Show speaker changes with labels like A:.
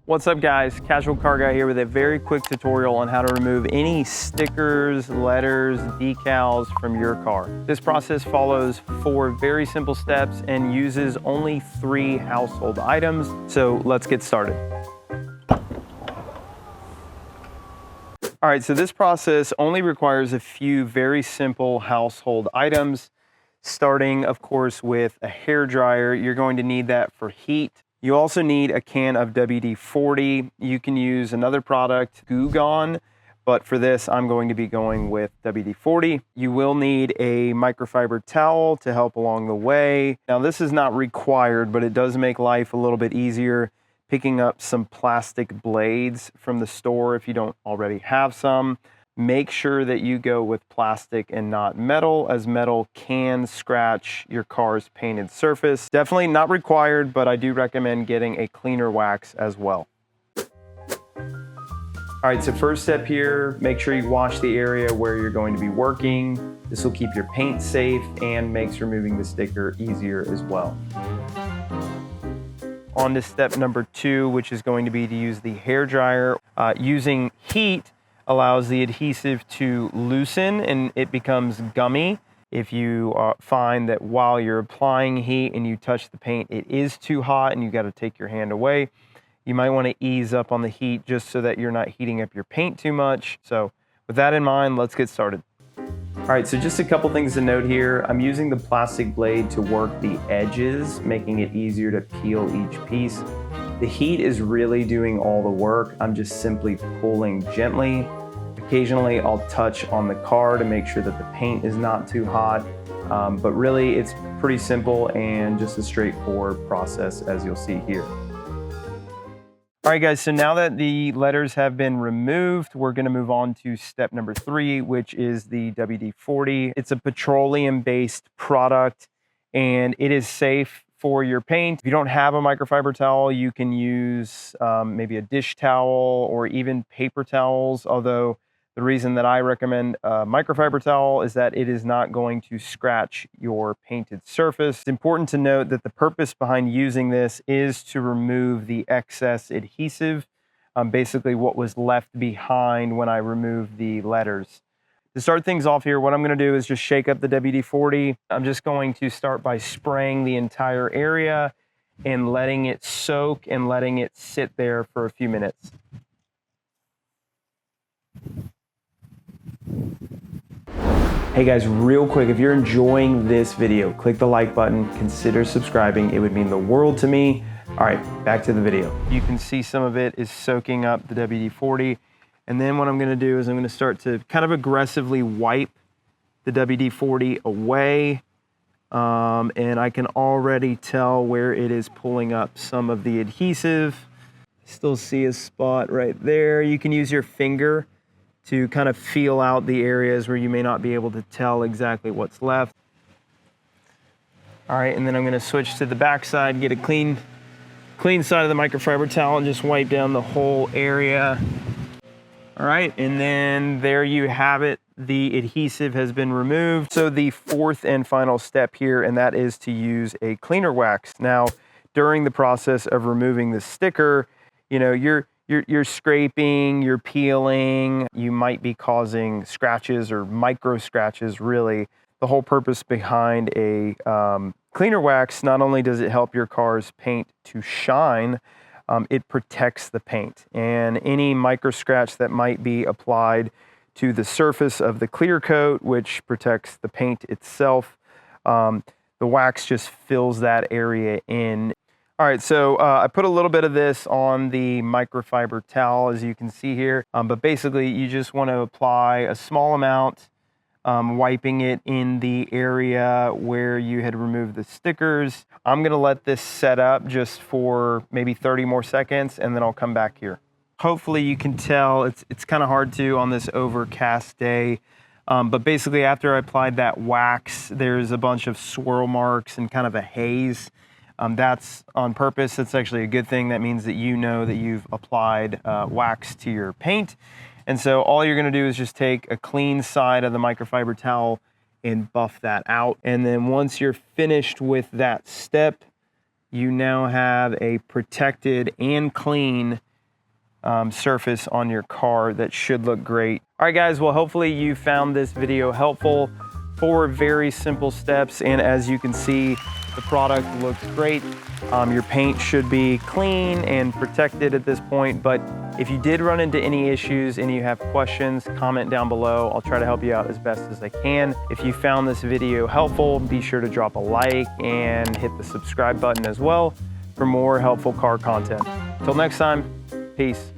A: What's up guys, Casual Car Guy here with a very quick tutorial on how to remove any stickers, letters, decals from your car. This process follows 4 very simple steps and uses only 3 household items. So let's get started. All right, so this process only requires a few very simple household items, starting of course with a hair dryer. You're going to need that for heat. You also need a can of WD-40. You can use another product, Goo Gone, but for this, I'm going to be going with WD-40. You will need a microfiber towel to help along the way. Now, this is not required, but it does make life a little bit easier picking up some plastic blades from the store if you don't already have some. Make sure that you go with plastic and not metal, as metal can scratch your car's painted surface. Definitely not required, but I do recommend getting a cleaner wax as well. All right, so first step here, make sure you wash the area where you're going to be working. This will keep your paint safe and makes removing the sticker easier as well. On to step number 2, which is going to be to use the hair dryer. Using heat allows the adhesive to loosen and it becomes gummy. If you find that while you're applying heat and you touch the paint, it is too hot and you got to take your hand away, you might want to ease up on the heat just so that you're not heating up your paint too much. So with that in mind, let's get started. All right, so just a couple things to note here. I'm using the plastic blade to work the edges, making it easier to peel each piece. The heat is really doing all the work. I'm just simply pulling gently. Occasionally I'll touch on the car to make sure that the paint is not too hot, but really it's pretty simple and just a straightforward process as you'll see here. All right guys, so now that the letters have been removed, we're gonna move on to step number 3, which is the WD-40. It's a petroleum-based product and it is safe for your paint. If you don't have a microfiber towel, you can use maybe a dish towel or even paper towels, although the reason that I recommend a microfiber towel is that it is not going to scratch your painted surface. It's important to note that the purpose behind using this is to remove the excess adhesive, basically what was left behind when I removed the letters. To start things off here, what I'm going to do is just shake up the WD-40. I'm just going to start by spraying the entire area and letting it soak and letting it sit there for a few minutes. Hey guys, real quick, if you're enjoying this video, click the like button, consider subscribing. It would mean the world to me. All right, back to the video. You can see some of it is soaking up the WD-40. And then what I'm gonna do is I'm gonna start to kind of aggressively wipe the WD-40 away. And I can already tell where it is pulling up some of the adhesive. Still see a spot right there. You can use your finger to kind of feel out the areas where you may not be able to tell exactly what's left. All right, and then I'm gonna switch to the back side, get a clean side of the microfiber towel and just wipe down the whole area. All right, and then there you have it. The adhesive has been removed. So the 4th and final step here, and that is to use a cleaner wax. Now, during the process of removing the sticker, you know, you're scraping, you're peeling, you might be causing scratches or micro scratches, really. The whole purpose behind a cleaner wax, not only does it help your car's paint to shine, it protects the paint. And any micro scratch that might be applied to the surface of the clear coat, which protects the paint itself, the wax just fills that area in. All right, so I put a little bit of this on the microfiber towel, as you can see here, but basically you just want to apply a small amount, wiping it in the area where you had removed the stickers. I'm gonna let this set up just for maybe 30 more seconds, and then I'll come back here. Hopefully you can tell, it's kind of hard to on this overcast day, but basically after I applied that wax, there's a bunch of swirl marks and kind of a haze. That's on purpose. It's actually a good thing. That means that you know that you've applied wax to your paint. And so all you're gonna do is just take a clean side of the microfiber towel and buff that out. And then once you're finished with that step, you now have a protected and clean surface on your car that should look great. All right, guys, well, hopefully you found this video helpful. 4 very simple steps, and as you can see, the product looks great. Your paint should be clean and protected at this point, but if you did run into any issues and you have questions, comment down below. I'll try to help you out as best as I can. If you found this video helpful, be sure to drop a like and hit the subscribe button as well for more helpful car content. Till next time, peace.